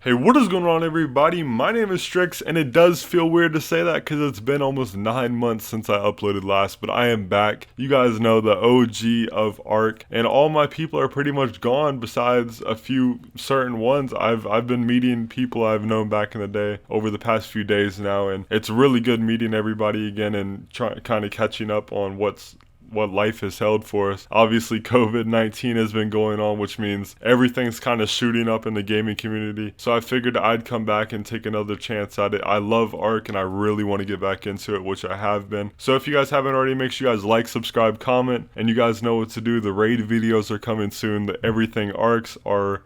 Hey, what is going on, everybody? My name is Strix, and it does feel weird to say that because it's been almost 9 months since I uploaded last, but I am back. You guys know the OG of Ark, and all my people are pretty much gone besides a few certain ones. I've been meeting people I've known back in the day over the past few days now, and it's really good meeting everybody again and kind of catching up on what life has held for us. Obviously, COVID-19 has been going on, which means everything's kind of shooting up in the gaming community. So I figured I'd come back and take another chance at it. I love Ark and I really want to get back into it, which I have been. So if you guys haven't already, make sure you guys like, subscribe, comment, and you guys know what to do. The raid videos are coming soon. The everything Arks are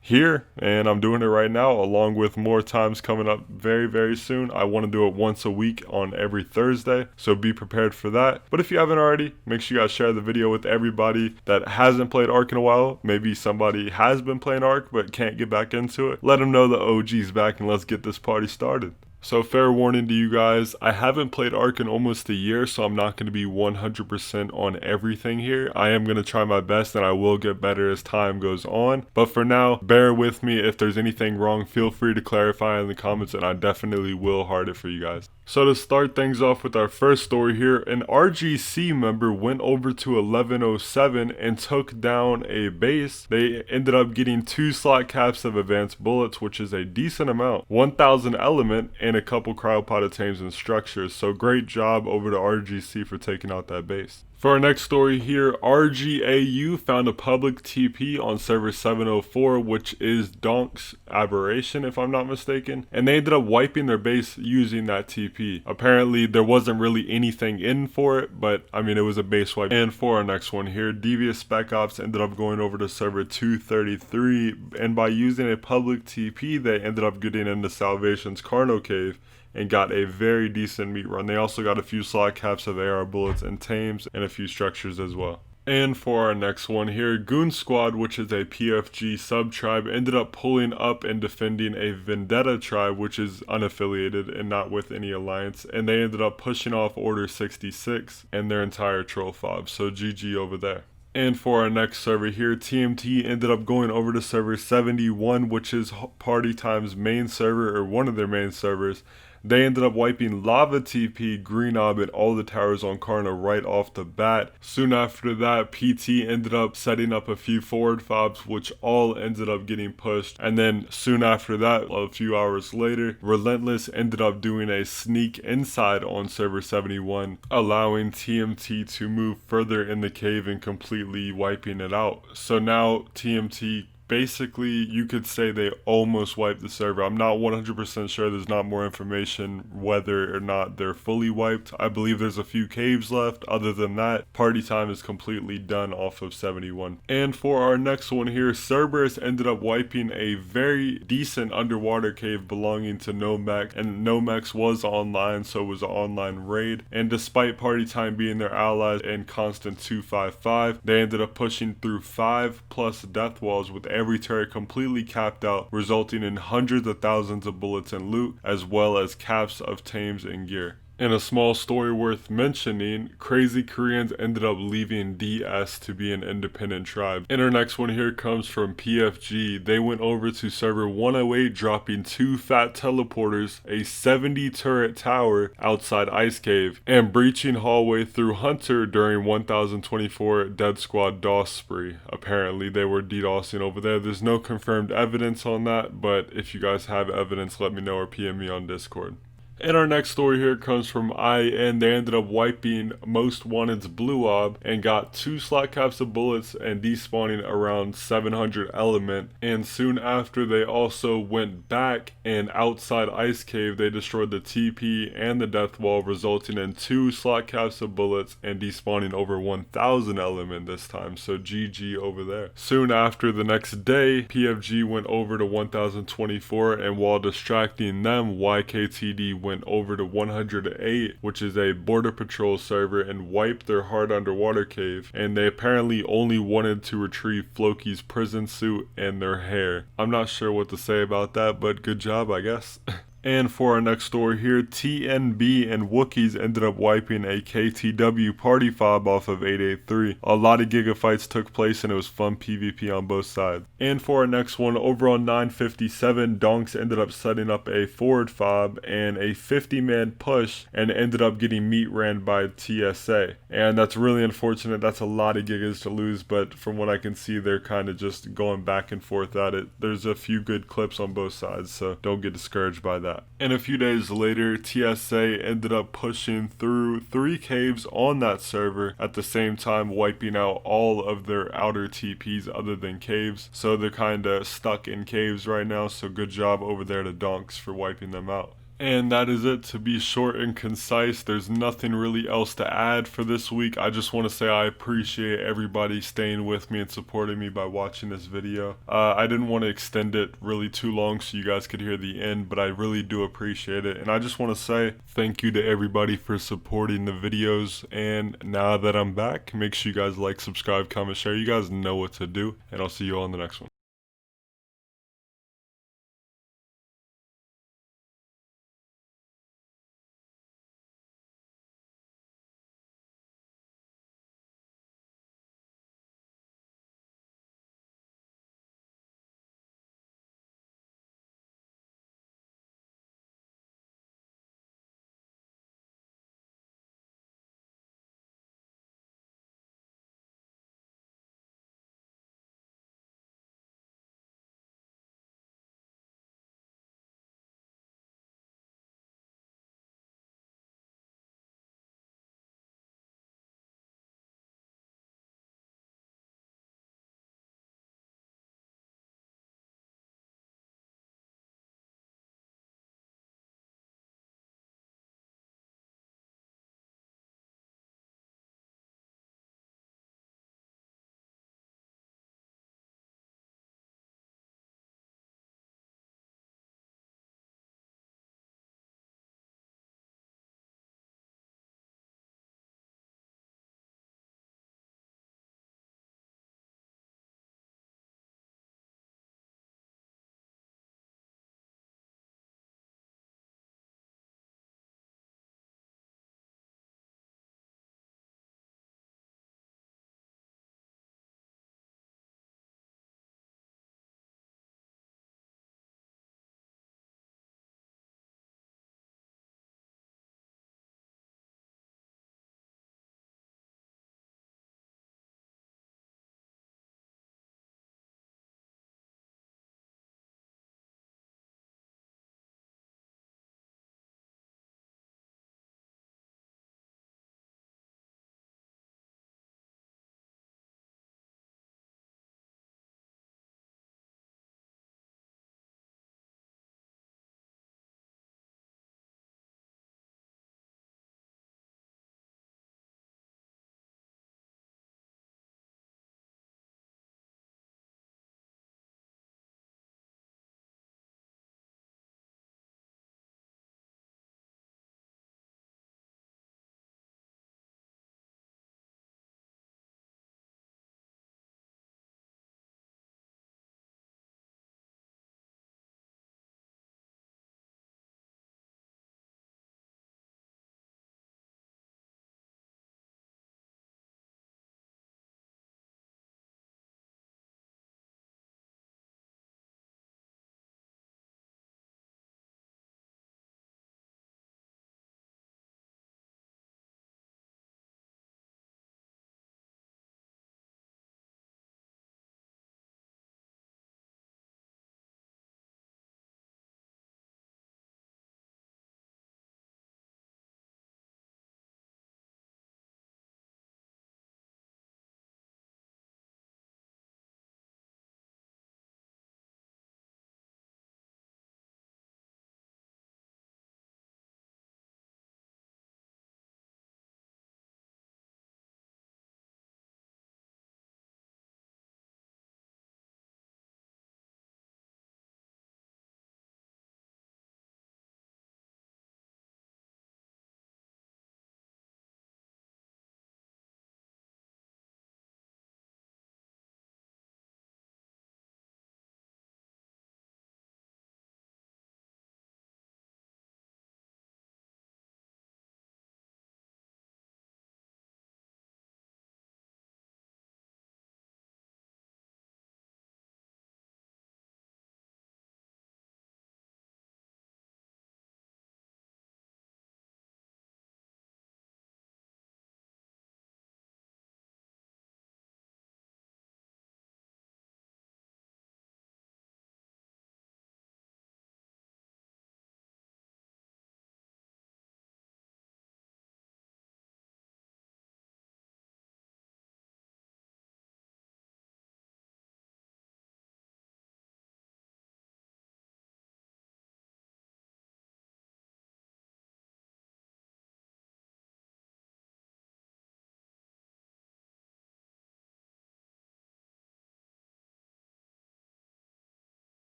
here, and I'm doing it right now, along with more times coming up very soon. I want to do it once a week on every Thursday, so be prepared for that. But if you haven't already, make sure you guys share the video with everybody that hasn't played Ark in a while. Maybe somebody has been playing Ark but can't get back into it. Let them know the OG's back, and let's get this party started. So fair warning to you guys, I haven't played Ark in almost a year, so I'm not going to be 100% on everything here. I am going to try my best and I will get better as time goes on. But for now, bear with me. If there's anything wrong, feel free to clarify in the comments and I definitely will hard it for you guys. So to start things off with our first story here, an RGC member went over to 1107 and took down a base. They ended up getting 2 slot caps of advanced bullets, which is a decent amount, 1000 element, and a couple cryopod tames and structures. So great job over to RGC for taking out that base. For our next story here, RGAU found a public TP on server 704, which is Donk's Aberration, if I'm not mistaken, and they ended up wiping their base using that TP. Apparently, there wasn't really anything in for it, but I mean, it was a base wipe. And for our next one here, Devious Spec Ops ended up going over to server 233, and by using a public TP, they ended up getting into Salvation's Carno Cave and got a very decent meat run. They also got a few slot caps of AR bullets and tames and a few structures as well. And for our next one here, Goon Squad, which is a PFG sub-tribe, ended up pulling up and defending a Vendetta tribe, which is unaffiliated and not with any alliance, and they ended up pushing off Order 66 and their entire troll fob, so GG over there. And for our next server here, TMT ended up going over to server 71, which is Party Time's main server, or one of their main servers. They ended up wiping Lava TP, Green Ob, and all the towers on Karna right off the bat. Soon after that, PT ended up setting up a few forward fobs, which all ended up getting pushed. And then soon after that, a few hours later, Relentless ended up doing a sneak inside on server 71, allowing TMT to move further in the cave and completely wiping it out. So now TMT, basically, you could say they almost wiped the server. I'm not 100% sure. There's not more information whether or not they're fully wiped. I believe there's a few caves left. Other than that, Party Time is completely done off of 71. And for our next one here, Cerberus ended up wiping a very decent underwater cave belonging to Nomex, and Nomex was online, so it was an online raid. And despite Party Time being their allies and constant 255, they ended up pushing through 5+ death walls with every turret completely capped out, resulting in hundreds of thousands of bullets and loot, as well as caps of tames and gear. In a small story worth mentioning, Crazy Koreans ended up leaving DS to be an independent tribe. And our next one here comes from PFG. They went over to server 108, dropping 2 fat teleporters, a 70 turret tower outside Ice Cave, and breaching hallway through Hunter during 1024 Dead Squad DOS spree. Apparently they were DDoSing over there. There's no confirmed evidence on that, but if you guys have evidence, let me know or PM me on Discord. And our next story here comes from IN. They ended up wiping Most Wanted's Blue Ob and got 2 slot caps of bullets and despawning around 700 element. And soon after, they also went back and outside Ice Cave, they destroyed the TP and the death wall, resulting in 2 slot caps of bullets and despawning over 1000 element this time. So GG over there. Soon after, the next day, PFG went over to 1024, and while distracting them, YKTD went over to 108, which is a border patrol server, and wiped their hard underwater cave, and they apparently only wanted to retrieve Floki's prison suit and their hair. I'm not sure what to say about that, but good job, I guess. And for our next story here, TNB and Wookiees ended up wiping a KTW party fob off of 883. A lot of gigafights took place and it was fun PvP on both sides. And for our next one, over on 957, Donks ended up setting up a forward fob and a 50-man push and ended up getting meat ran by TSA. And that's really unfortunate. That's a lot of gigas to lose, but from what I can see, they're kind of just going back and forth at it. There's a few good clips on both sides, so don't get discouraged by that. And a few days later, TSA ended up pushing through 3 caves on that server at the same time wiping out all of their outer TPs other than caves. So they're kind of stuck in caves right now, so good job over there to Donks for wiping them out. And that is it. To be short and concise, there's nothing really else to add for this week. I just want to say I appreciate everybody staying with me and supporting me by watching this video. I didn't want to extend it really too long so you guys could hear the end, but I really do appreciate it. And I just want to say thank you to everybody for supporting the videos. And now that I'm back, make sure you guys like, subscribe, comment, share. You guys know what to do, and I'll see you all in the next one.